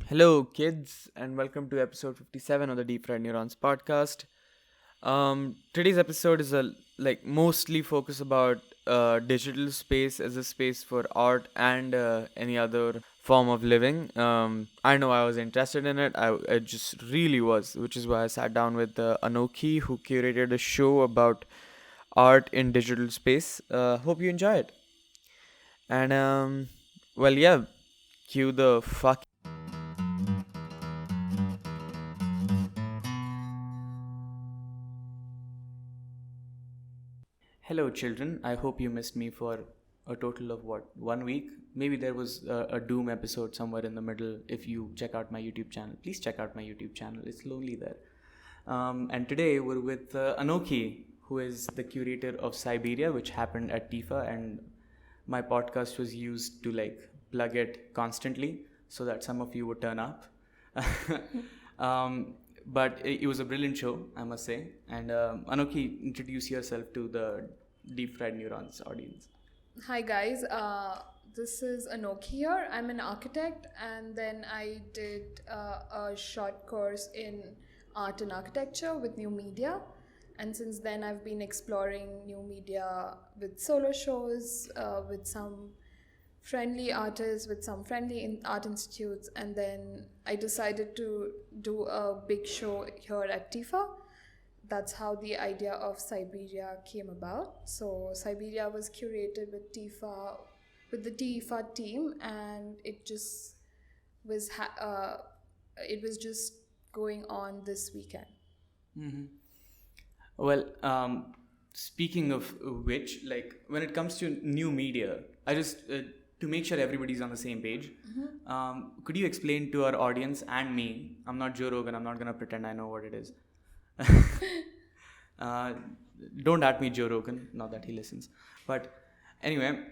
Hello, kids, and welcome to episode 57 of the Deep Fried Neurons podcast. Today's episode is mostly focused about digital space as a space for art and any other form of living. I know I was interested in it. I just really was, which is why I sat down with Anokhi, who curated a show about art in digital space. Hope you enjoy it. And cue the fuck. Hello, children. I hope you missed me for a total of 1 week? Maybe there was a Doom episode somewhere in the middle. If you check out my YouTube channel, please check out my YouTube channel. It's lonely there. And today we're with Anokhi, who is the curator of Cyberia, which happened at TIFA, and my podcast was used to plug it constantly so that some of you would turn up. But it was a brilliant show, I must say. And Anokhi, introduce yourself to the Deep Fried Neurons audience. Hi guys, this is Anokhi here. I'm an architect, and then I did a short course in art and architecture with new media. And since then, I've been exploring new media with solo shows, with some friendly artists, with some friendly art institutes, and then I decided to do a big show here at TIFA. That's how the idea of Cyberia came about. So Cyberia was curated with TIFA, with the TIFA team, and it just was it was just going on this weekend. Mm-hmm. Well, speaking of which, when it comes to new media, I just to make sure everybody's on the same page, could you explain to our audience and me? I'm not Joe Rogan. I'm not gonna pretend I know what it is. Don't at me, Joe Rogan. Not that he listens. But anyway,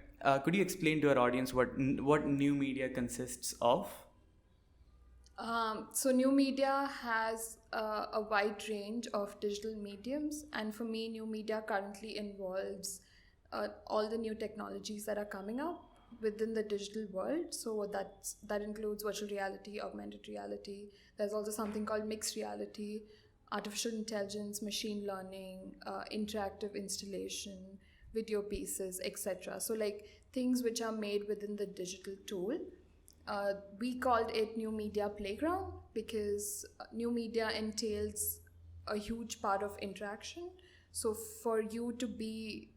could you explain to our audience what new media consists of? So new media has a wide range of digital mediums, and for me, new media currently involves all the new technologies that are coming up within the digital world. So that includes virtual reality, augmented reality. There's also something called mixed reality, artificial intelligence, machine learning, interactive installation, video pieces, etc. So things which are made within the digital tool. We called it New Media Playground because new media entails a huge part of interaction. So for you to be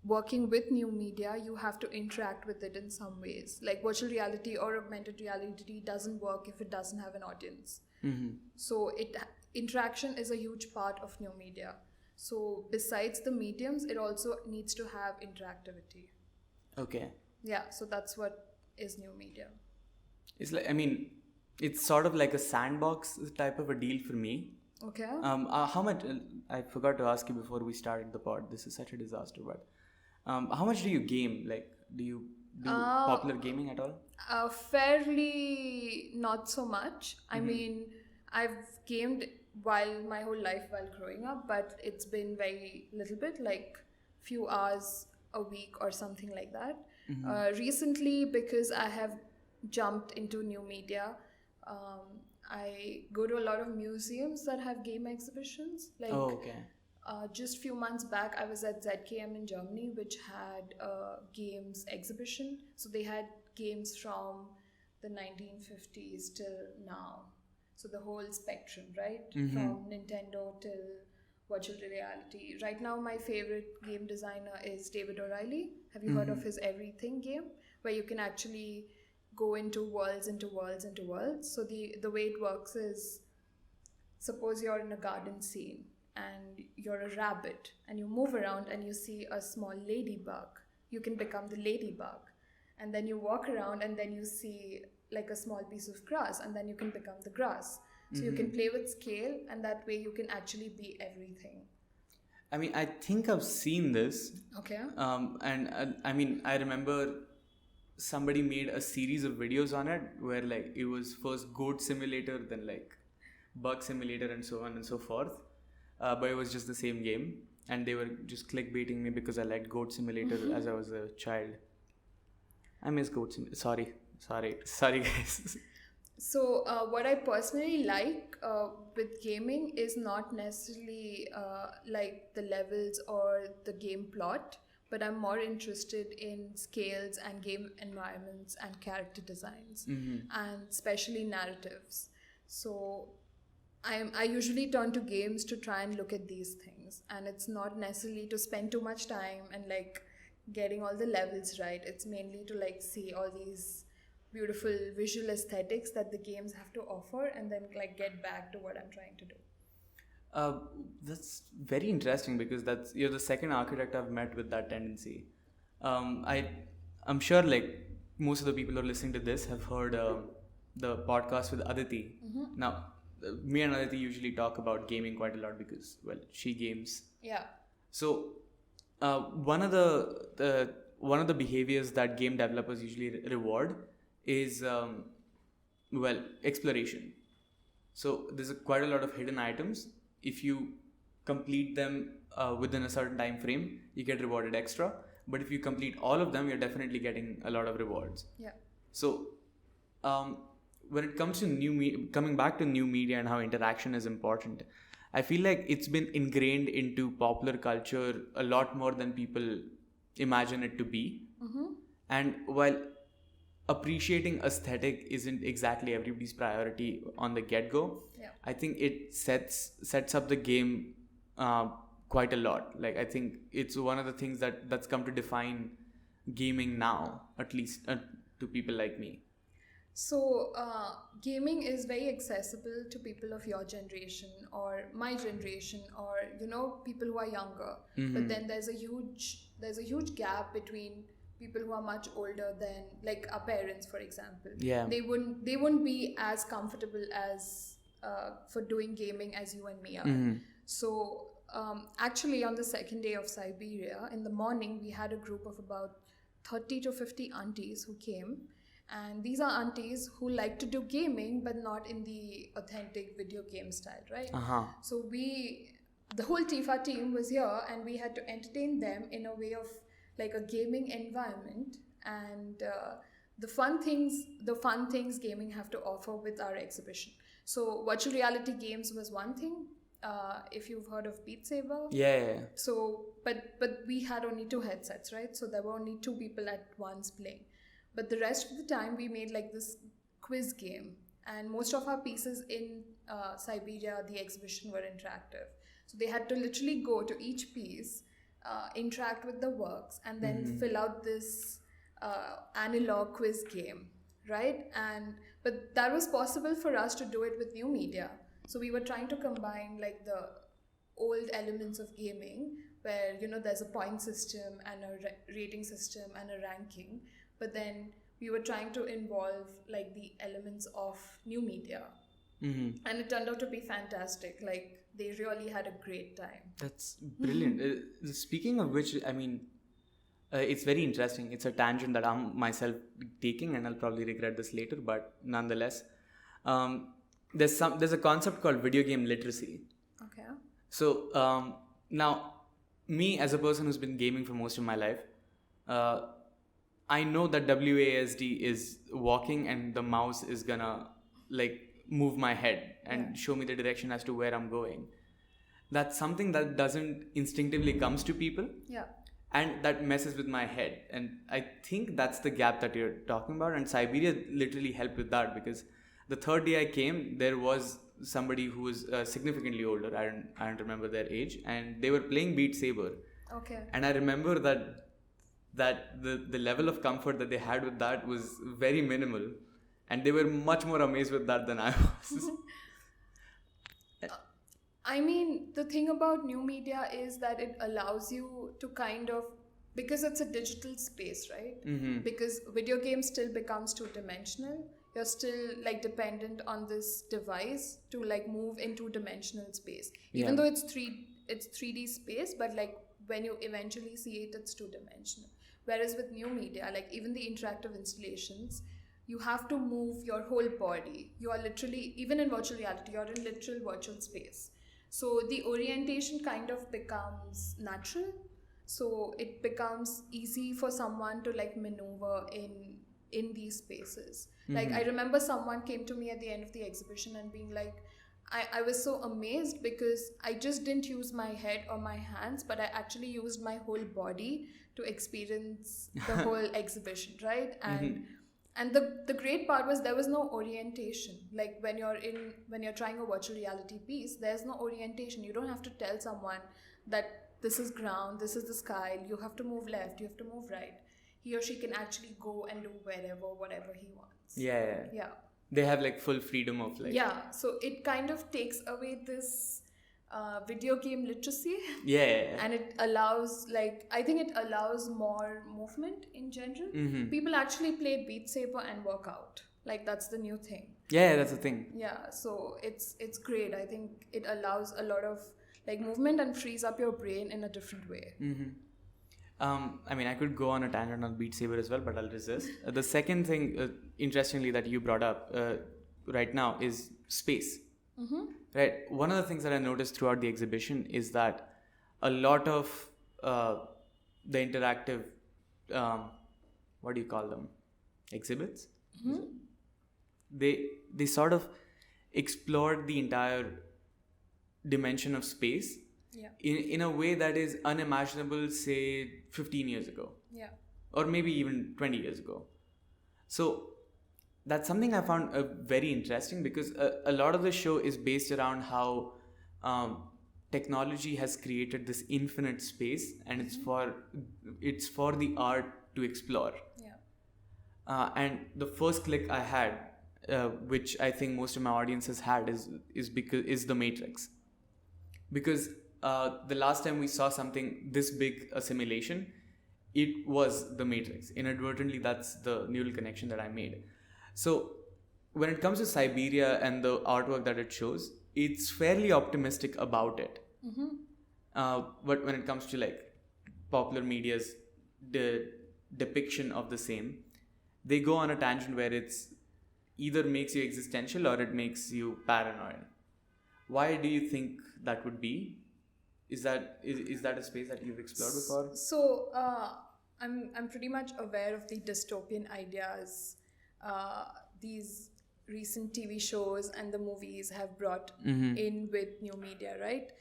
working with new media, you have to interact with it in some ways. Like virtual reality or augmented reality doesn't work if it doesn't have an audience. Mm-hmm. So interaction is a huge part of new media. So besides the mediums, it also needs to have interactivity. Okay. Yeah, so that's what is new media. It's it's sort of like a sandbox type of a deal for me. Okay. How much? I forgot to ask you before we started the pod. This is such a disaster. But how much do you game? Do you do popular gaming at all? Fairly not so much. I mean, I've gamed my whole life while growing up, but it's been very little bit, like few hours a week or something like that. Recently, because I have jumped into new media, I go to a lot of museums that have game exhibitions. Just few months back, I was at ZKM in Germany, which had a games exhibition. So they had games from the 1950s till now. So the whole spectrum, right? Mm-hmm. From Nintendo till virtual reality. Right now, my favorite game designer is David O'Reilly. Have you heard of his Everything game? Where you can actually go into worlds. So the way it works is, suppose you're in a garden scene and you're a rabbit and you move around and you see a small ladybug. You can become the ladybug. And then you walk around and then you see like a small piece of grass and then you can become the grass. So you can play with scale, and that way you can actually be everything. I mean, I think I've seen this. Okay. I remember somebody made a series of videos on it where it was first goat simulator, then bug simulator, and so on and so forth. But it was just the same game, and they were just clickbaiting me because I liked goat simulator as I was a child. I miss goats. Sorry, guys. So, what I personally like with gaming is not necessarily like the levels or the game plot, but I'm more interested in scales and game environments and character designs, and especially narratives. So, I usually turn to games to try and look at these things, and it's not necessarily to spend too much time and like getting all the levels right. It's mainly to like see all these beautiful visual aesthetics that the games have to offer, and then like get back to what I'm trying to do. That's very interesting because you're the second architect I've met with that tendency. I'm sure like most of the people who are listening to this have heard the podcast with Aditi. Now, me and Aditi usually talk about gaming quite a lot because she games. Yeah. So one of the behaviors that game developers usually reward is exploration. So there's quite a lot of hidden items. If you complete them within a certain time frame, you get rewarded extra. But if you complete all of them, you're definitely getting a lot of rewards. Yeah. So when it comes to coming back to new media and how interaction is important, I feel like it's been ingrained into popular culture a lot more than people imagine it to be. And while appreciating aesthetic isn't exactly everybody's priority on the get-go, I think it sets up the game quite a lot. Like, I think it's one of the things that's come to define gaming now, at least to people like me. So, gaming is very accessible to people of your generation or my generation, or people who are younger. But then there's a huge gap between people who are much older than like our parents, for example. Yeah. They wouldn't be as comfortable as for doing gaming as you and me are. So actually, on the second day of Cyberia, in the morning, we had a group of about 30 to 50 aunties who came. And these are aunties who like to do gaming, but not in the authentic video game style, right? So the whole TIFA team was here, and we had to entertain them in a way of like a gaming environment, and the fun things gaming have to offer with our exhibition. So virtual reality games was one thing. If you've heard of Beat Saber. Yeah. So, but we had only 2 headsets, right? So there were only 2 people at once playing. But the rest of the time, we made like this quiz game. And most of our pieces in Cyberia, the exhibition, were interactive. So they had to literally go to each piece, interact with the works, and then fill out this analog quiz game, right? But that was possible for us to do it with new media. So we were trying to combine like the old elements of gaming, where there's a point system and a rating system and a ranking. But then we were trying to involve like the elements of new media. And it turned out to be fantastic. Like, they really had a great time. That's brilliant. Speaking of which, I mean, it's very interesting. It's a tangent that I'm myself taking, and I'll probably regret this later, but nonetheless, there's a concept called video game literacy. Okay. So now, me as a person who's been gaming for most of my life, I know that WASD is walking and the mouse is gonna like move my head and show me the direction as to where I'm going. That's something that doesn't instinctively comes to people. Yeah. And that messes with my head. And I think that's the gap that you're talking about. And Cyberia literally helped with that, because the third day I came, there was somebody who was significantly older. I don't remember their age. And they were playing Beat Saber. Okay. And I remember that the level of comfort that they had with that was very minimal, and they were much more amazed with that than I was. I mean, the thing about new media is that it allows you to kind of, because it's a digital space, right? Because video games still becomes 2-dimensional. You're still like dependent on this device to like move in 2-dimensional space. Even though it's 3D space, but like when you eventually see it, it's 2-dimensional. Whereas with new media, like even the interactive installations, you have to move your whole body. You are literally, even in virtual reality, you're in literal virtual space. So the orientation kind of becomes natural. so it becomes easy for someone to like maneuver in these spaces. Like I remember someone came to me at the end of the exhibition and being like, I was so amazed because I just didn't use my head or my hands, but I actually used my whole body to experience the whole exhibition, right? And the great part was there was no orientation. Like when you're trying a virtual reality piece, there's no orientation. You don't have to tell someone that this is ground, this is the sky, you have to move left, you have to move right. He or she can actually go and do whatever he wants. Yeah. They have like full freedom of like. Yeah, so it kind of takes away this video game literacy. And it allows, like, I think it allows more movement in general. People actually play Beat Saber and work out. Like, that's the new thing. Yeah, that's the thing. Yeah, so it's great. I think it allows a lot of like movement and frees up your brain in a different way. I mean, I could go on a tangent on Beat Saber as well, but I'll resist. The second thing, interestingly, that you brought up right now is space. Right. One of the things that I noticed throughout the exhibition is that a lot of the interactive, what do you call them? Exhibits? They sort of explored the entire dimension of space in a way that is unimaginable, say 15 years ago, or maybe even 20 years ago. So that's something I found very interesting, because a lot of the show is based around how technology has created this infinite space, and it's for the art to explore. And the first click I had, which I think most of my audiences had, is the Matrix. Because the last time we saw something this big, a simulation, it was the Matrix. Inadvertently, that's the neural connection that I made. So when it comes to Cyberia and the artwork that it shows, it's fairly optimistic about it. But when it comes to like popular media's depiction of the same, they go on a tangent where it's either makes you existential or it makes you paranoid. Why do you think that would be? Is that a space that you've explored before? So I'm pretty much aware of the dystopian ideas these recent TV shows and the movies have brought in with new media, right?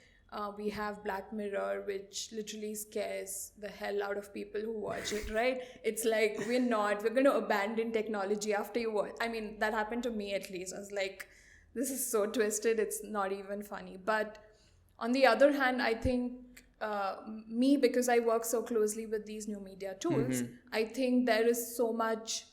We have Black Mirror, which literally scares the hell out of people who watch it, right? It's like, we're going to abandon technology after you watch. I mean, that happened to me at least. I was like, this is so twisted, it's not even funny. But on the other hand, I think because I work so closely with these new media tools, I think there is so much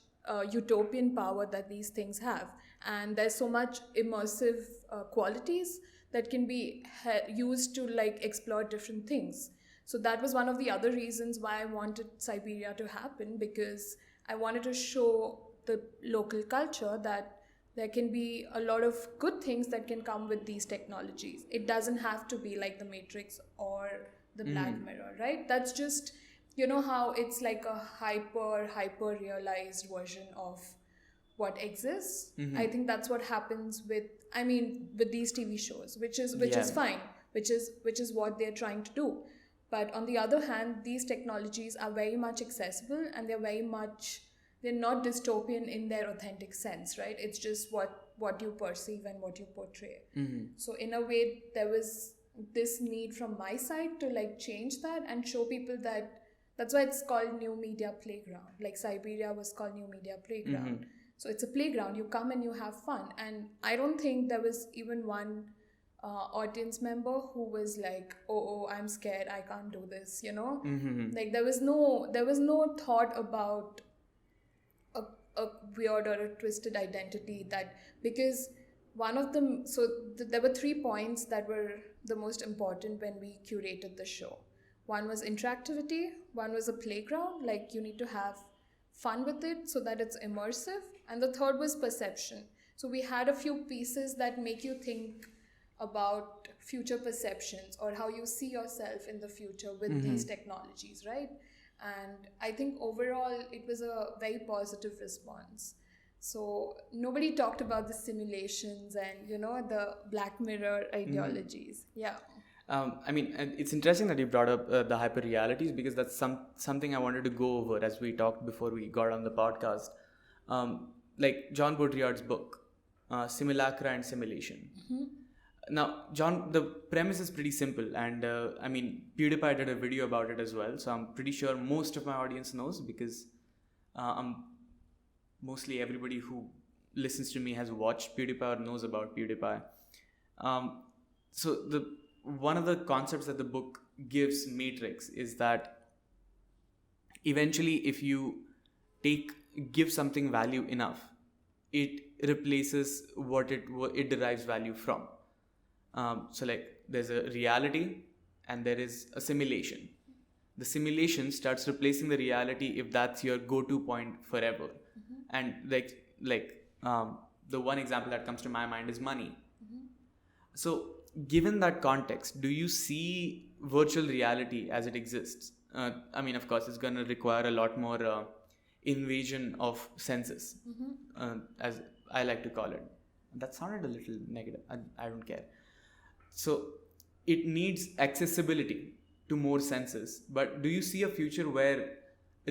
utopian power that these things have. And there's so much immersive qualities that can be used to like explore different things. So that was one of the other reasons why I wanted Cyberia to happen, because I wanted to show the local culture that there can be a lot of good things that can come with these technologies. It doesn't have to be like the Matrix or the Black Mirror, right? That's just, you know how it's like a hyper realized version of what exists. I think that's what happens with these TV shows, which is fine, which is what they're trying to do. But on the other hand, these technologies are very much accessible, and they're not dystopian in their authentic sense, right? It's just what you perceive and what you portray. So in a way, there was this need from my side to like change that and show people that that's why it's called New Media Playground. Like Cyberia was called New Media Playground. So it's a playground. You come and you have fun. And I don't think there was even one audience member who was like, oh, I'm scared, I can't do this, you know? Like there was no thought about a weird or a twisted identity, that because one of them, there were 3 points that were the most important when we curated the show. One was interactivity, one was a playground, like you need to have fun with it so that it's immersive, and the third was perception. So we had a few pieces that make you think about future perceptions or how you see yourself in the future with these technologies, right? And I think overall it was a very positive response. So nobody talked about the simulations and, you know, the Black Mirror ideologies. I mean, it's interesting that you brought up the hyper realities, because that's something I wanted to go over as we talked before we got on the podcast. Like John Baudrillard's book, Simulacra and Simulation. Now, John, the premise is pretty simple, and I mean, PewDiePie did a video about it as well, so I'm pretty sure most of my audience knows, because mostly everybody who listens to me has watched PewDiePie or knows about PewDiePie. So one of the concepts that the book gives Matrix is that eventually, if you give something value enough, it replaces what it derives value from. So like there's a reality and there is a simulation. The simulation starts replacing the reality if that's your go-to point forever. And the one example that comes to my mind is money. So given that context, do you see virtual reality as it exists? I mean, of course, it's going to require a lot more invasion of senses, as I like to call it. That sounded a little negative. I don't care. So it needs accessibility to more senses. But do you see a future where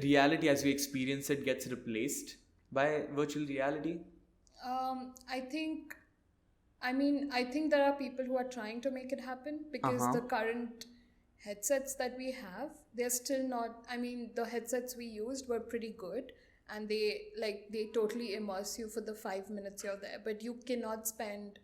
reality as we experience it gets replaced by virtual reality? I think there are people who are trying to make it happen, because the current headsets that we have, they're still not, the headsets we used were pretty good, and they totally immerse you for the 5 minutes you're there, but you cannot spend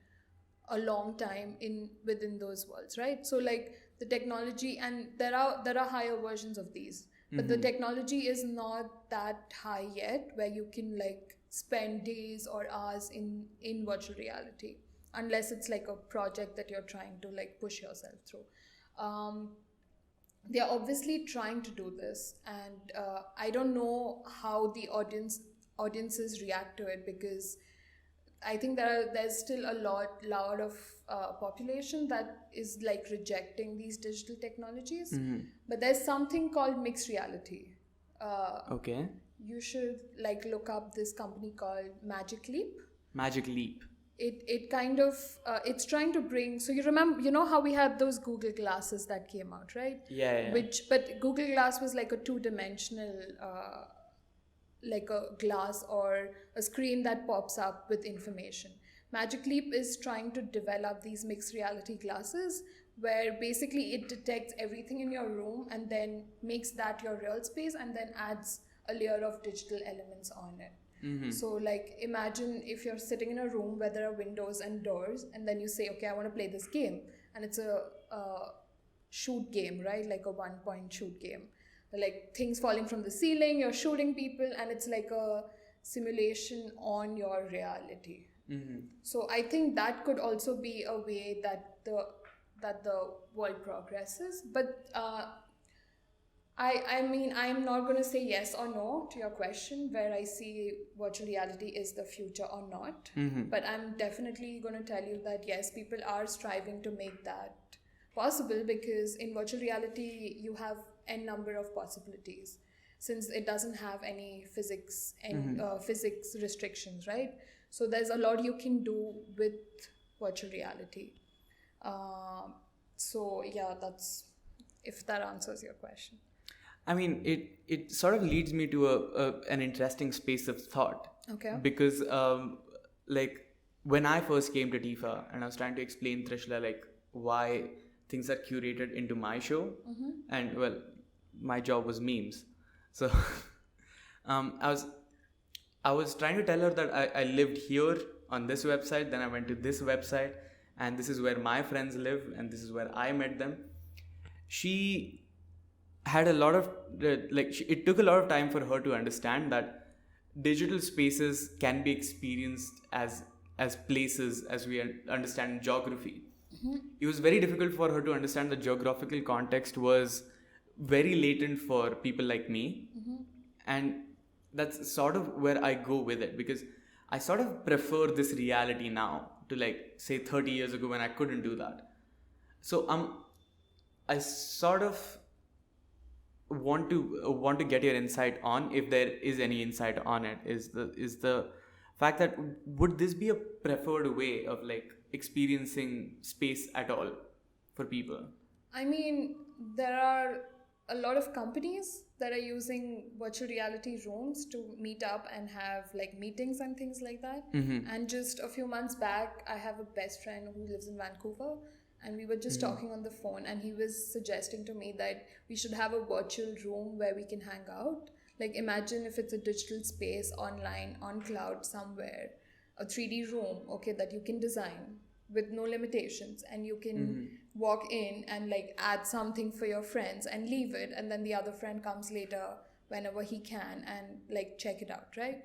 a long time within those worlds, right? So like the technology, and there are higher versions of these, but the technology is not that high yet where you can like spend days or hours in virtual reality, unless it's like a project that you're trying to like push yourself through. They're obviously trying to do this, and I don't know how the audiences react to it, because I think there's still a lot of population that is like rejecting these digital technologies. But there's something called mixed reality. Okay. You should like look up this company called Magic Leap. Magic Leap. It kind of it's trying to bring, so you know how we had those Google glasses that came out, right? Yeah. But Google Glass was like a two-dimensional like a glass or a screen that pops up with information. Magic Leap is trying to develop these mixed reality glasses where basically it detects everything in your room and then makes that your real space and then adds a layer of digital elements on it. So like imagine if you're sitting in a room where there are windows and doors, and then you say, okay, I want to play this game, and it's a shoot game, right? Like a 1-point shoot game. Like things falling from the ceiling, you're shooting people, and it's like a simulation on your reality. So I think that could also be a way that the world progresses. But I'm not going to say yes or no to your question where I see virtual reality is the future or not. But I'm definitely going to tell you that yes, people are striving to make that possible, because in virtual reality you have n number of possibilities, since it doesn't have any physics and physics restrictions, right? So there's a lot you can do with virtual reality. So yeah, that's, if that answers your question. I mean, it sort of leads me to an interesting space of thought. Okay. Because like when I first came to TIFA and I was trying to explain Trishla like why things are curated into my show, and well, my job was memes. So I was trying to tell her that I lived here on this website, then I went to this website, and this is where my friends live, and this is where I met them. She had a lot of it took a lot of time for her to understand that digital spaces can be experienced as places as we understand geography. It was very difficult for her to understand the geographical context was very latent for people like me. And that's sort of where I go with it, because I sort of prefer this reality now to like say 30 years ago when I couldn't do that. So I sort of want to get your insight on, if there is any insight on it, is the fact that would this be a preferred way of like experiencing space at all for people? I mean, there are a lot of companies that are using virtual reality rooms to meet up and have like meetings and things like that. And just a few months back, I have a best friend who lives in Vancouver, and we were just talking on the phone, and he was suggesting to me that we should have a virtual room where we can hang out. Like, imagine if it's a digital space online on cloud somewhere, a 3D room, okay, that you can design with no limitations, and you can walk in and like add something for your friends and leave it, and then the other friend comes later whenever he can and like check it out, right?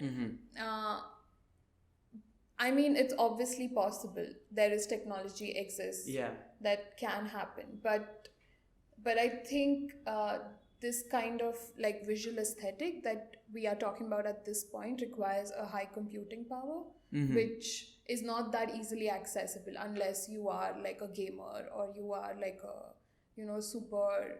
I mean, it's obviously possible. There is technology exists that can happen, but I think this kind of like visual aesthetic that we are talking about at this point requires a high computing power, which is not that easily accessible unless you are like a gamer or you are like a super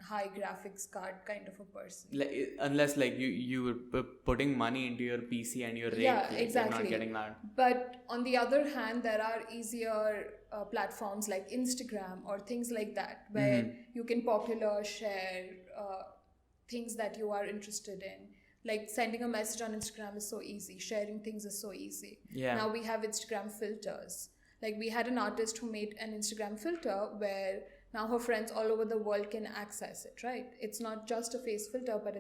high graphics card kind of a person. Like, unless like you were putting money into your PC and your rig, Yeah, like, exactly. you're not getting that. But on the other hand, there are easier platforms like Instagram or things like that where you can share things that you are interested in. Like sending a message on Instagram is so easy. Sharing things is so easy. Yeah. Now we have Instagram filters. Like we had an artist who made an Instagram filter where now her friends all over the world can access it, right? It's not just a face filter, but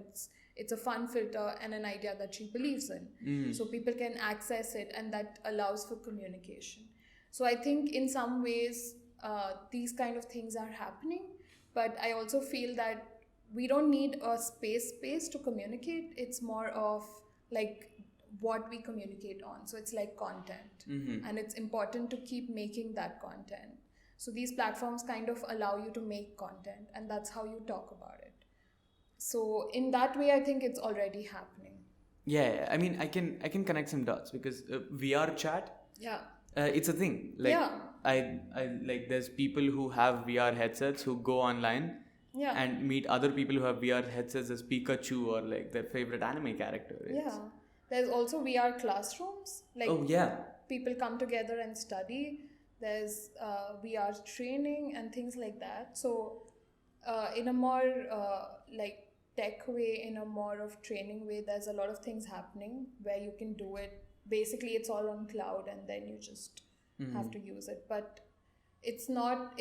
it's a fun filter and an idea that she believes in. So people can access it, and that allows for communication. So I think in some ways these kind of things are happening, but I also feel that we don't need a space to communicate. It's more of like what we communicate on. So it's like content, and it's important to keep making that content. So these platforms kind of allow you to make content, and that's how you talk about it. So in that way, I think it's already happening. Yeah, I mean, I can connect some dots because VR chat, it's a thing. Like, I like, there's people who have VR headsets who go online and meet other people who have VR headsets as Pikachu or like their favorite anime character. There's also VR classrooms. Like, people come together and study. There's VR training and things like that. So in a more like tech way, in a more of training way, there's a lot of things happening where you can do it. Basically, it's all on cloud, and then you just have to use it. But it's not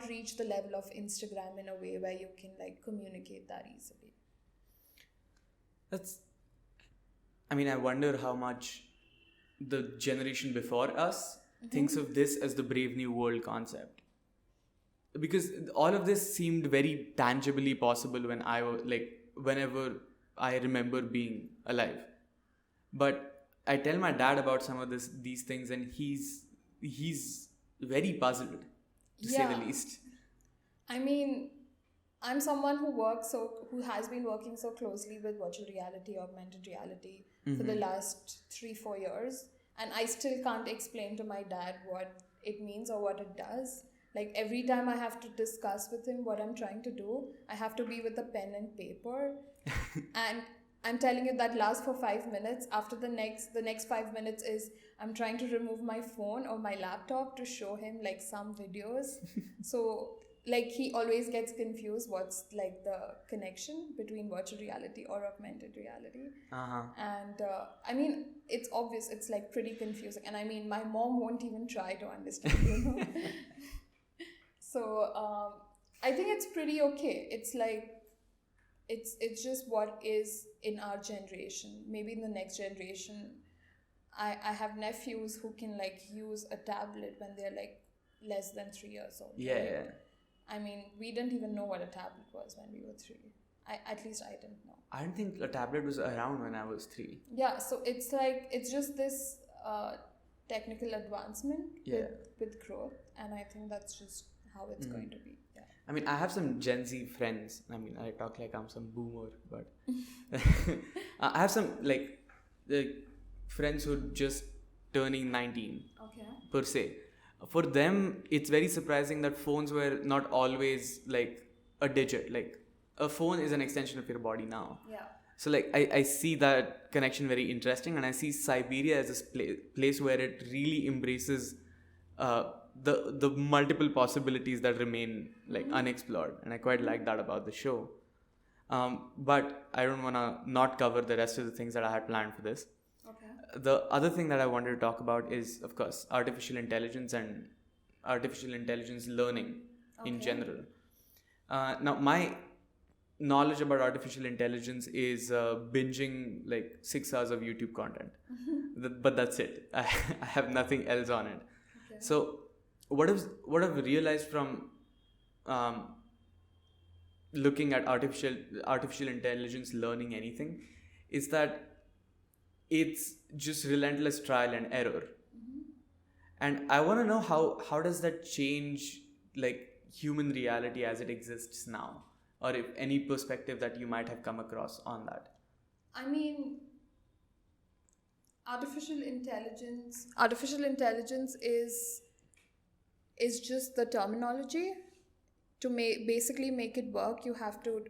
reached the level of Instagram in a way where you can like communicate that easily. I mean, I wonder how much the generation before us thinks of this as the Brave New World concept. Because all of this seemed very tangibly possible when I was like, whenever I remember being alive. But I tell my dad about some of these things, and he's very puzzled, to say the least. I mean, I'm someone who has been working so closely with virtual reality, augmented reality for the last 3-4 years, and I still can't explain to my dad what it means or what it does. Like every time I have to discuss with him what I'm trying to do, I have to be with a pen and paper. And I'm telling you that lasts for 5 minutes. After the next 5 minutes is I'm trying to remove my phone or my laptop to show him like some videos. So like he always gets confused what's like the connection between virtual reality or augmented reality. And I mean, it's obvious, it's like pretty confusing. And I mean, my mom won't even try to understand, you know. So I think it's pretty okay. It's like, it's just what is in our generation. Maybe in the next generation, I have nephews who can like use a tablet when they're like less than 3 years old. Yeah. I mean, we didn't even know what a tablet was when we were 3. At least I didn't know. I didn't think a tablet was around when I was 3. Yeah, so it's like, it's just this technical advancement with growth, and I think that's just how it's going to be. Yeah. I mean, I have some Gen Z friends. I mean, I talk like I'm some boomer, but I have some like friends who are just turning 19 per se. For them, it's very surprising that phones were not always like a digit. Like a phone is an extension of your body now. Yeah. So like I see that connection very interesting, and I see Cyberia as a place where it really embraces the multiple possibilities that remain like unexplored, and I quite like that about the show. But I don't want to not cover the rest of the things that I had planned for this. Okay. The other thing that I wanted to talk about is, of course, artificial intelligence and artificial intelligence learning in general. Now, my knowledge about artificial intelligence is binging like 6 hours of YouTube content. But that's it. I have nothing else on it. Okay. So what I've realized from looking at artificial intelligence learning anything is that it's just relentless trial and error. And I want to know how does that change like human reality as it exists now, or if any perspective that you might have come across on that. I mean, artificial intelligence is just the terminology. To basically make it work, you have to,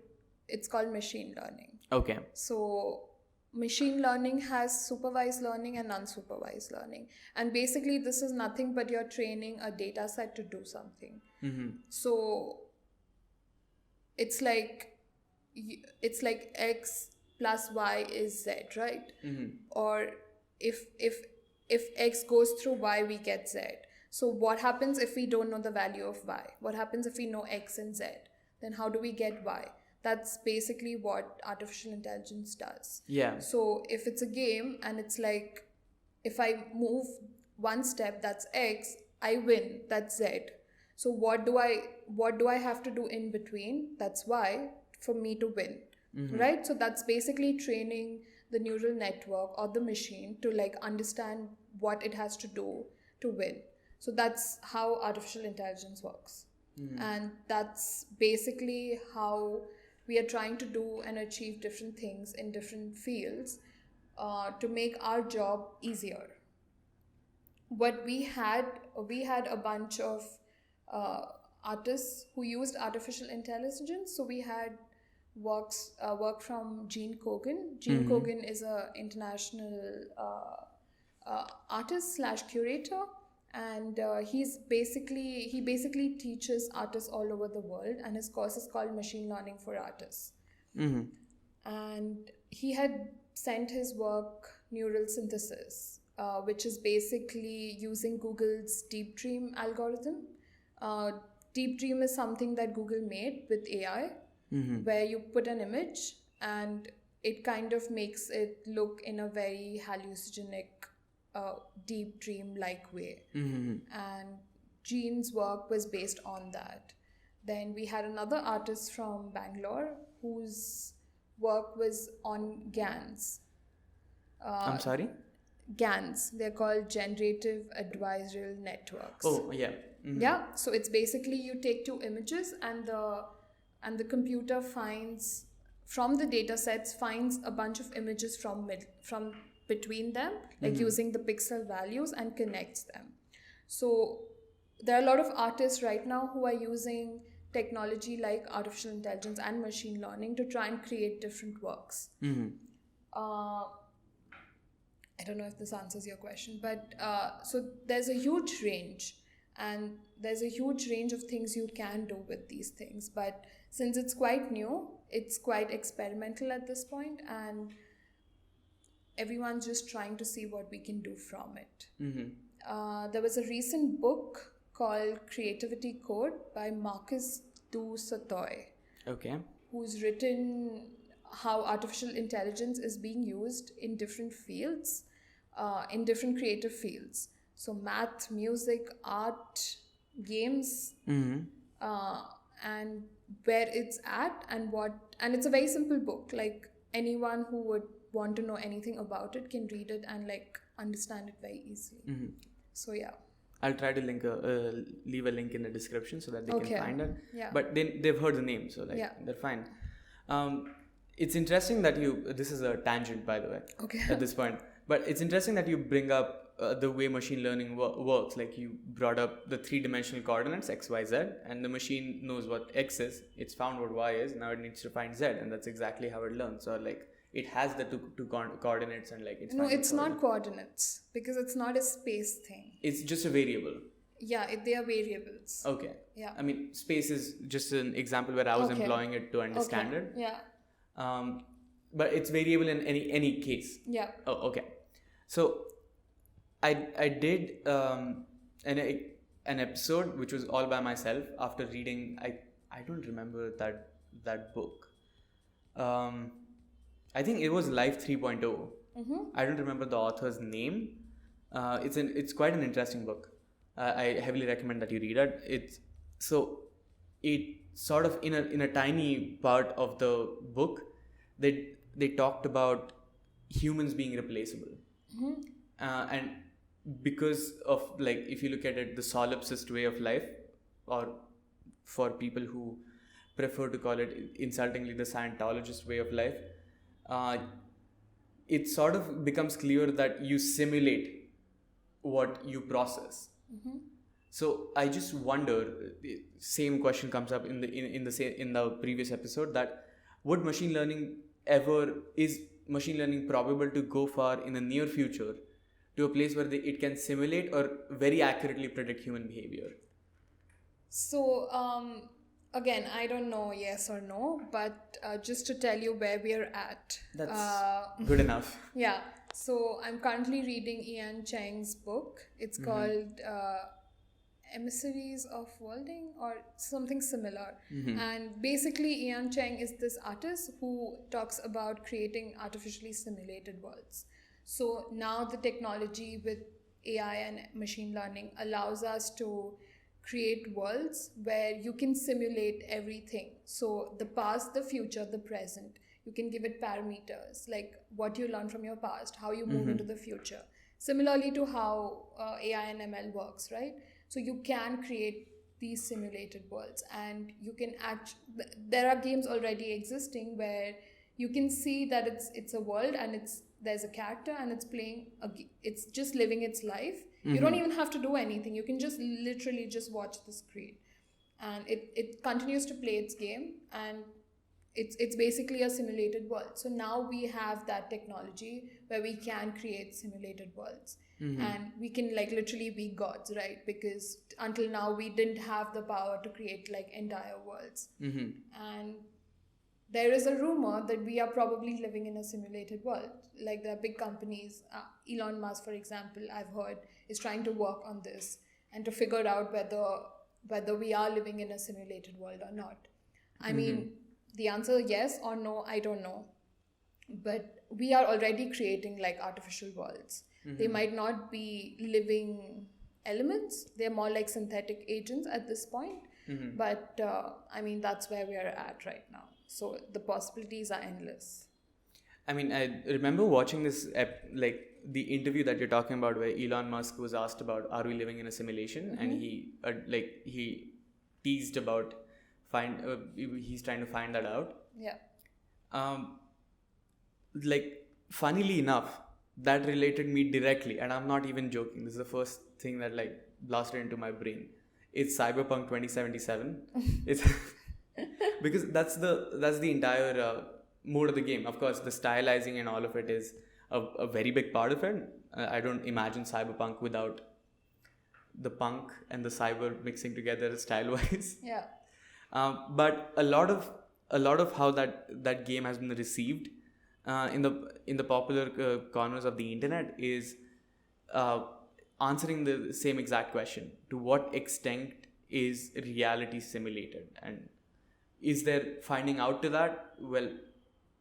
it's called machine learning. Okay. So machine learning has supervised learning and unsupervised learning, and basically this is nothing but you're training a data set to do something. So it's like x plus y is z, right? Or if x goes through y, we get z. So what happens if we don't know the value of y? What happens if we know x and z? Then how do we get y? That's basically what artificial intelligence does. Yeah. So if it's a game and it's like, if I move one step, that's x, I win, that's z. So what do I have to do in between? That's y, for me to win. Right? So that's basically training the neural network or the machine to like understand what it has to do to win. So that's how artificial intelligence works. And that's basically how we are trying to do and achieve different things in different fields to make our job easier. What we had a bunch of artists who used artificial intelligence. So we had work from Gene Kogan. Gene Kogan is an international artist / curator. And he basically teaches artists all over the world, and his course is called Machine Learning for Artists. And he had sent his work Neural Synthesis, which is basically using Google's Deep Dream algorithm. Deep Dream is something that Google made with AI, where you put an image and it kind of makes it look in a very hallucinogenic, deep dream-like way. And Gene's work was based on that. Then we had another artist from Bangalore whose work was on GANs. I'm sorry? GANs. They're called Generative Adversarial Networks. Oh, yeah. Yeah. So it's basically you take two images and the computer finds from the data sets finds a bunch of images from between them, like using the pixel values, and connects them. So there are a lot of artists right now who are using technology like artificial intelligence and machine learning to try and create different works. I don't know if this answers your question, but so there's a huge range, and there's a huge range of things you can do with these things. But since it's quite new, it's quite experimental at this point, and everyone's just trying to see what we can do from it. There was a recent book called Creativity Code by Marcus du Sautoy. Okay. Who's written how artificial intelligence is being used in different fields, in different creative fields. So math, music, art, games, and where it's at and it's a very simple book. Like anyone who would want to know anything about it can read it and like understand it very easily. So yeah, I'll try to leave a link in the description so that they can find it. Yeah. But they've heard the name, so like they're fine. It's interesting that this is a tangent, by the way, at this point, but it's interesting that you bring up the way machine learning works. Like you brought up the 3-dimensional coordinates x, y, z, and the machine knows what x is, it's found what y is, now it needs to find z, and that's exactly how it learns. Or like it has the two coordinates, and like it's not coordinates, because it's not a space thing. It's just a variable. Yeah, they are variables. Okay. Yeah. I mean, space is just an example where I was Okay. employing it to understand Okay. it. Yeah. But it's variable in any case. Yeah. Oh, okay. So I did an episode which was all by myself after reading. I don't remember that book. I think it was Life 3.0. Mm-hmm. I don't remember the author's name. It's quite an interesting book. I heavily recommend that you read it. It sort of in a tiny part of the book, they talked about humans being replaceable. Mm-hmm. And because of, like, if you look at it, the solipsist way of life, or for people who prefer to call it insultingly the Scientologist way of life, it sort of becomes clear that you simulate what you process. Mm-hmm. So I just wonder, the same question comes up in the previous episode, that would machine learning is machine learning probable to go far in the near future to a place where it can simulate or very accurately predict human behavior? So, again, I don't know yes or no, but just to tell you where we're at. That's good enough. Yeah. So, I'm currently reading Ian Cheng's book. It's called Emissaries of Worlding or something similar. And basically, Ian Cheng is this artist who talks about creating artificially simulated worlds. So now the technology with AI and machine learning allows us to create worlds where you can simulate everything. So the past, the future, the present. You can give it parameters like what you learn from your past, how you move into the future. Similarly to how AI and ML works, right? So you can create these simulated worlds, and you can there are games already existing where you can see that it's a world and there's a character and it's just living its life. You don't even have to do anything. You can just literally just watch the screen, and it continues to play its game, and it's basically a simulated world. So now we have that technology where we can create simulated worlds. And we can like literally be gods, right? Because until now we didn't have the power to create like entire worlds. And there is a rumor that we are probably living in a simulated world. Like there are big companies, Elon Musk, for example, I've heard, is trying to work on this and to figure out whether we are living in a simulated world or not. I mean, the answer yes or no, I don't know. But we are already creating like artificial worlds. They might not be living elements. They're more like synthetic agents at this point. But I mean, that's where we are at right now. So the possibilities are endless. I mean, I remember watching this, like the interview that you're talking about, where Elon Musk was asked about, are we living in a simulation? And he teased about he's trying to find that out. Yeah. Like, funnily enough, that related me directly, and I'm not even joking. This is the first thing that like blasted into my brain. It's Cyberpunk 2077. It's because that's the entire mode of the game. Of course, the stylizing and all of it is a very big part of it. I don't imagine Cyberpunk without the punk and the cyber mixing together style-wise. Yeah. But a lot of how that game has been received in the popular corners of the internet is answering the same exact question: to what extent is reality simulated, and is there finding out to that? Well,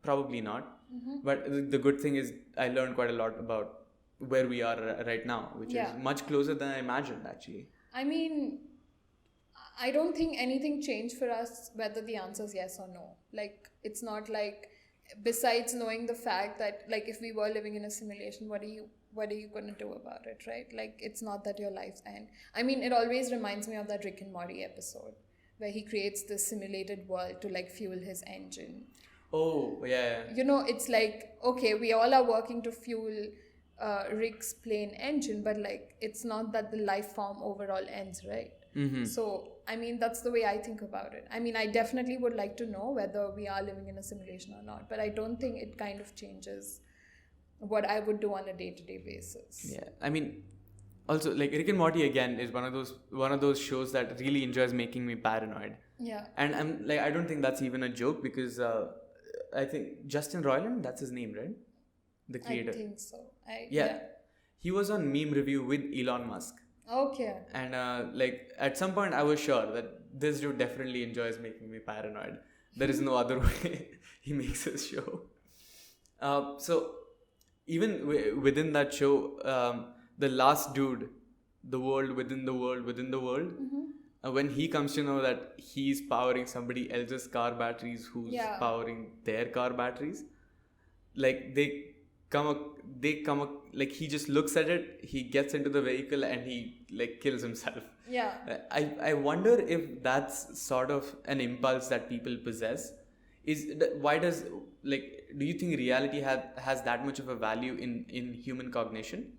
probably not. But the good thing is I learned quite a lot about where we are right now, which is much closer than I imagined, actually. I mean, I don't think anything changed for us whether the answer is yes or no. Like, it's not like, besides knowing the fact that like if we were living in a simulation, what are you going to do about it, right? Like, it's not that your life's end. I mean, it always reminds me of that Rick and Morty episode where he creates this simulated world to like fuel his engine. Oh, yeah. You know, it's like, okay, we all are working to fuel Rick's plane engine, but like it's not that the life form overall ends, right? So I mean, that's the way I think about it. I mean, I definitely would like to know whether we are living in a simulation or not, but I don't think it kind of changes what I would do on a day-to-day basis. Yeah, I mean, Also, like Rick and Morty again is one of those shows that really enjoys making me paranoid. Yeah. And I'm like, I don't think that's even a joke because I think Justin Roiland, that's his name, right? The creator. I think so. Yeah. He was on Meme Review with Elon Musk. Okay. And like at some point I was sure that this dude definitely enjoys making me paranoid. There is no other way he makes his show. So even within that show, the last dude, the world within the world within the world, when he comes to know that he's powering somebody else's car batteries who's powering their car batteries, like like he just looks at it, he gets into the vehicle and he like kills himself. Yeah. I wonder if that's sort of an impulse that people possess. Why does, like, do you think reality has that much of a value in human cognition?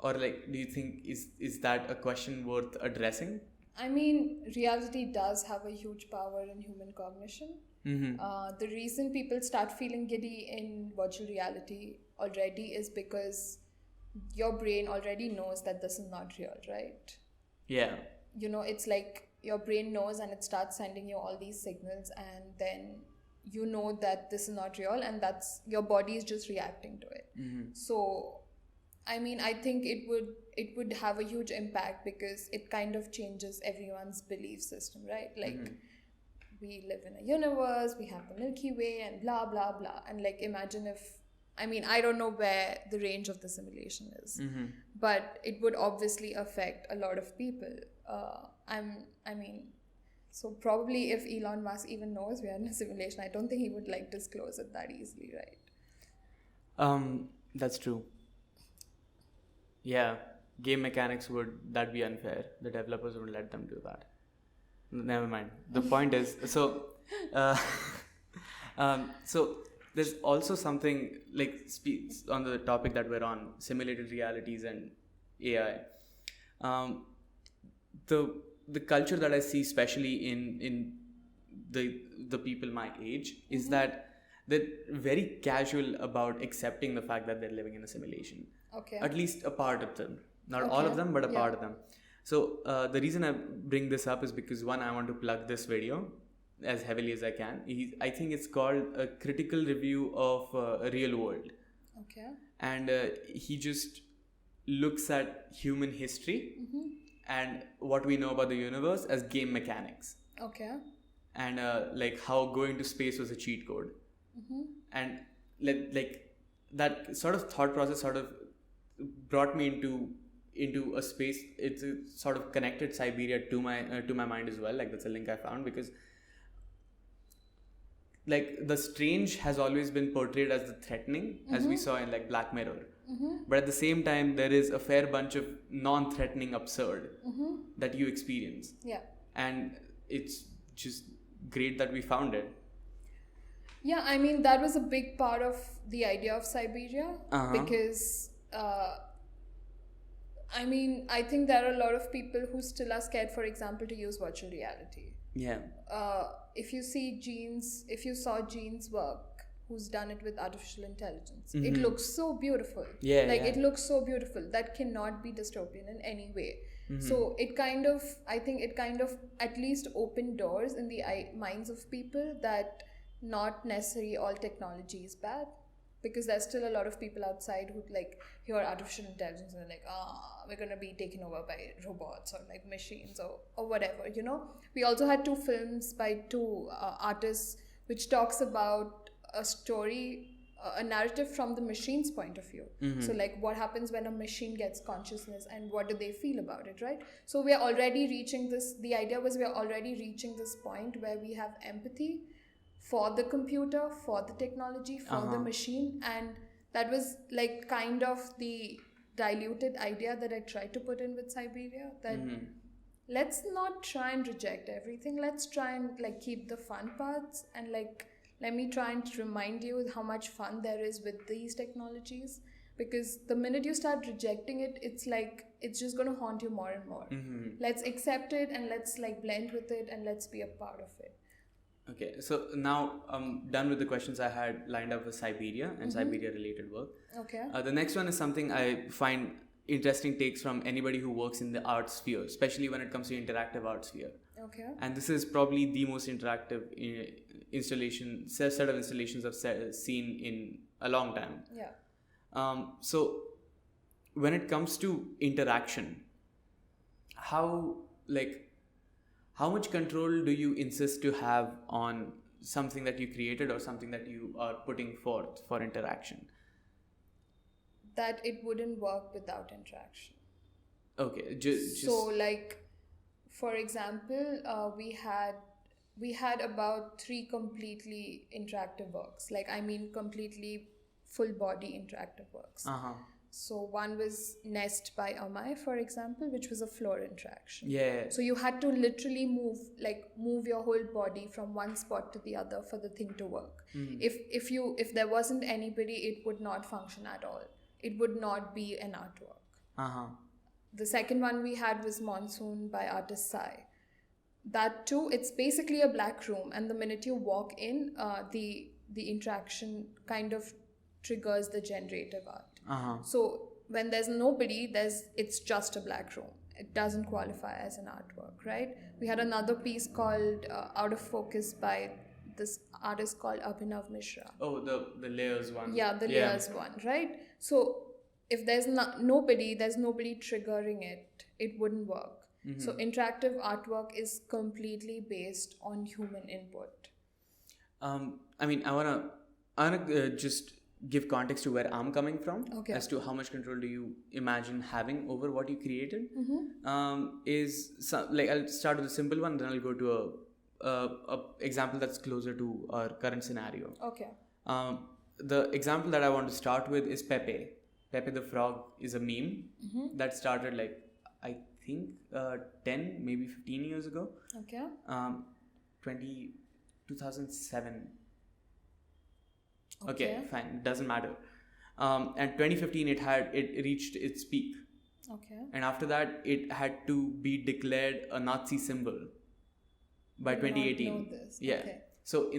Or like, do you think is that a question worth addressing? I mean, reality does have a huge power in human cognition. The reason people start feeling giddy in virtual reality already is because your brain already knows that this is not real, right? Yeah. You know, it's like your brain knows and it starts sending you all these signals, and then you know that this is not real, and that's your body is just reacting to it. So I mean, I think it would have a huge impact because it kind of changes everyone's belief system, right? Like we live in a universe, we have the Milky Way and blah blah blah, and like imagine if, I mean, I don't know where the range of the simulation is, but it would obviously affect a lot of people. I mean, so probably if Elon Musk even knows we are in a simulation, I don't think he would like disclose it that easily, right? That's true. Yeah, game mechanics would that be unfair? The developers wouldn't let them do that. Never mind. The point is, so there's also something like on the topic that we're on, simulated realities and AI. The culture that I see, especially in the people my age, is that they're very casual about accepting the fact that they're living in a simulation. Okay. At least a part of them, not all of them, but a part of them. So the reason I bring this up is because, one, I want to plug this video as heavily as I can. I think it's called A Critical Review of a Real World. Okay. And he just looks at human history and what we know about the universe as game mechanics. Okay. And like how going to space was a cheat code. And like that sort of thought process sort of brought me into a space. It's sort of connected Cyberia to my mind as well. Like that's a link I found, because like the strange has always been portrayed as the threatening, as we saw in like Black Mirror. But at the same time, there is a fair bunch of non-threatening absurd that you experience. Yeah. And it's just great that we found it. Yeah, I mean, that was a big part of the idea of Cyberia, because I mean, I think there are a lot of people who still are scared, for example, to use virtual reality. Yeah. If you saw Jean's work, who's done it with artificial intelligence, it looks so beautiful. Yeah. Like it looks so beautiful. That cannot be dystopian in any way. So I think it kind of at least opened doors in the minds of people that not necessarily all technology is bad. Because there's still a lot of people outside who like hear artificial intelligence and like, we're going to be taken over by robots or like machines or whatever, you know. We also had 2 films by 2 artists which talks about a story, a narrative from the machine's point of view. So like what happens when a machine gets consciousness and what do they feel about it, right? So we are already reaching this, the idea was we are already reaching this point where we have empathy for the computer, for the technology, for the machine. And that was like kind of the diluted idea that I tried to put in with Cyberia, that let's not try and reject everything. Let's try and like keep the fun parts, and like let me try and remind you how much fun there is with these technologies. Because the minute you start rejecting it, it's like it's just going to haunt you more and more. Let's accept it and let's like blend with it and let's be a part of it. Okay, so now I'm done with the questions I had lined up for Cyberia and Cyberia related work. Okay. The next one is something I find interesting takes from anybody who works in the art sphere, especially when it comes to interactive art sphere. Okay. And this is probably the most interactive set of installations I've seen in a long time. Yeah. So when it comes to interaction, how much control do you insist to have on something that you created or something that you are putting forth for interaction? That it wouldn't work without interaction. Okay. So, like, for example, we had about 3 completely interactive works. Like, I mean, completely full body interactive works. So one was Nest by Amai, for example, which was a floor interaction. Yeah. So you had to literally move your whole body from one spot to the other for the thing to work. If there wasn't anybody, it would not function at all. It would not be an artwork. The second one we had was Monsoon by artist Sai. That too, it's basically a black room, and the minute you walk in, the interaction kind of triggers the generative art. So when there's nobody, it's just a black room. It doesn't qualify as an artwork, right? We had another piece called Out of Focus by this artist called Abhinav Mishra. Oh, the layers one. Yeah, the layers one, right? So if there's nobody triggering it, it wouldn't work. So interactive artwork is completely based on human input. I mean, I wanna just give context to where I'm coming from, as to how much control do you imagine having over what you created. I'll start with a simple one, then I'll go to a example that's closer to our current scenario. Okay. The example that I want to start with is Pepe. Pepe the Frog is a meme that started I think 10, maybe 15 years ago. Okay. 2007. Okay, fine. Doesn't matter. And 2015, it reached its peak. Okay. And after that, it had to be declared a Nazi symbol by 2018. Not know this. Yeah. Okay. So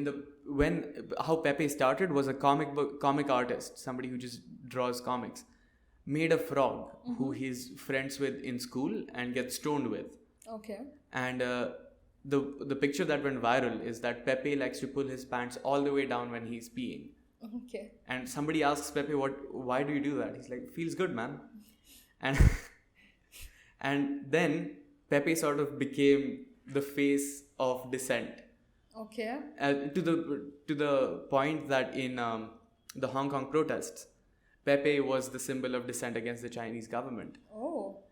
how Pepe started was a comic artist, somebody who just draws comics, made a frog who he's friends with in school and gets stoned with. Okay. And the picture that went viral is that Pepe likes to pull his pants all the way down when he's peeing. Okay. And somebody asks Pepe, why do you do that? He's like, feels good, man. And and then Pepe sort of became the face of dissent. Okay. To the point that in the Hong Kong protests, Pepe was the symbol of dissent against the Chinese government. Oh.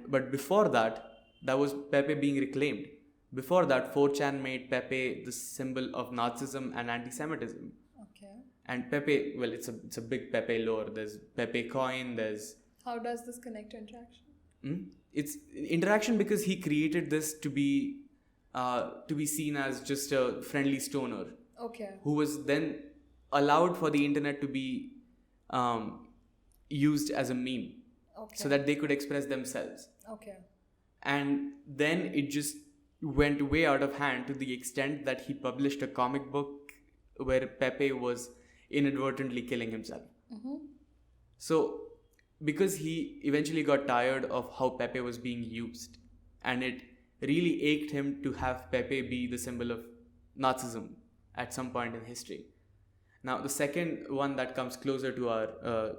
But before that was Pepe being reclaimed. Before that, 4chan made Pepe the symbol of Nazism and anti-Semitism. Okay. And Pepe, well, it's a big Pepe lore. There's Pepe coin. There's. How does this connect to interaction? It's interaction because he created this to be seen as just a friendly stoner. Okay. Who was then allowed for the internet to be used as a meme. Okay. So that they could express themselves. Okay. And then it just went way out of hand to the extent that he published a comic book where Pepe was inadvertently killing himself. So because he eventually got tired of how Pepe was being used, and it really ached him to have Pepe be the symbol of Nazism at some point in history. Now, the second one that comes closer to our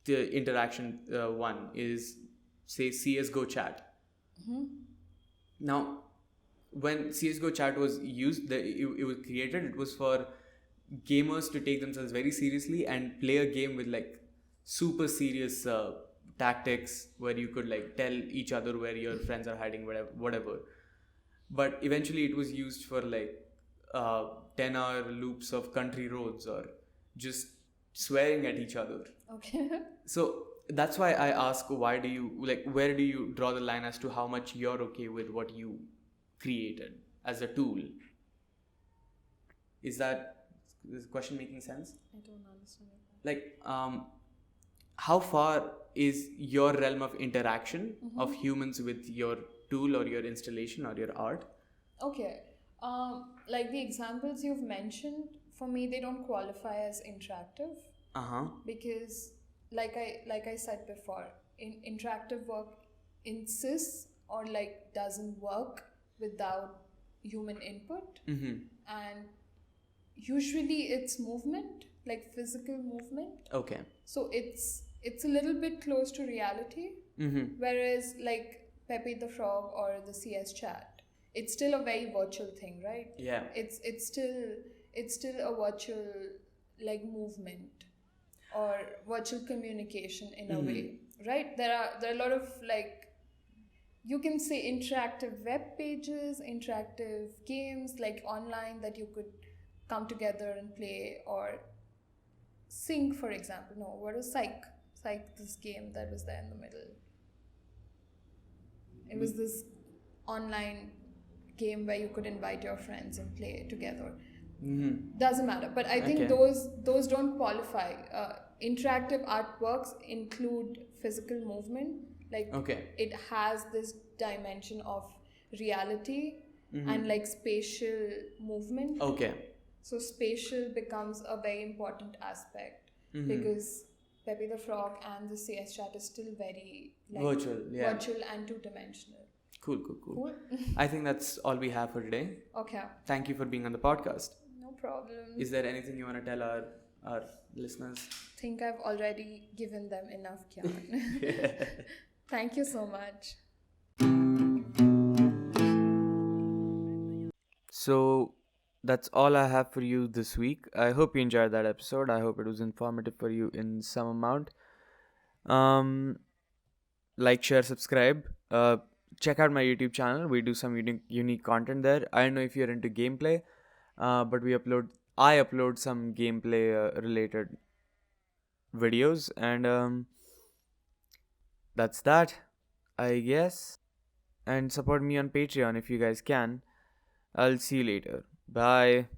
the interaction one is, say, CSGO chat. Now, when CSGO chat was used, it was created, it was for gamers to take themselves very seriously and play a game with super serious tactics where you could tell each other where your friends are hiding, whatever. But eventually it was used for 10-hour loops of country roads or just swearing at each other. Okay. So that's why I ask, where do you draw the line as to how much you're okay with what you created as a tool? Is this question making sense? I don't understand. How far is your realm of interaction of humans with your tool or your installation or your art? Okay. The examples you've mentioned, for me, they don't qualify as interactive. Uh-huh. Because like I said before, interactive work insists or like doesn't work without human input, and usually it's movement, like physical movement. Okay. So it's a little bit close to reality. Whereas like Pepe the Frog or the CS chat, it's still a very virtual thing, right? Yeah. It's still a virtual like movement or virtual communication in a way, right? There are a lot of like, you can say, interactive web pages, interactive games like online that you could come together and play, or sync, for example. No, what is Psych, this game that was there in the middle. It was this online game where you could invite your friends and play together. Doesn't matter, but I think those don't qualify. Interactive artworks include physical movement, like it has this dimension of reality and like spatial movement. So spatial becomes a very important aspect because Pepe the Frog and the CS chat is still very like virtual and two-dimensional. Cool. I think that's all we have for today. Okay. Thank you for being on the podcast. No problem. Is there anything you want to tell our listeners? I think I've already given them enough gyan. Thank you so much. So that's all I have for you this week. I hope you enjoyed that episode. I hope it was informative for you in some amount. Like, share, subscribe. Check out my YouTube channel. We do some unique content there. I don't know if you're into gameplay, but I upload some gameplay related videos, and that's that, I guess. And support me on Patreon if you guys can. I'll see you later. Bye.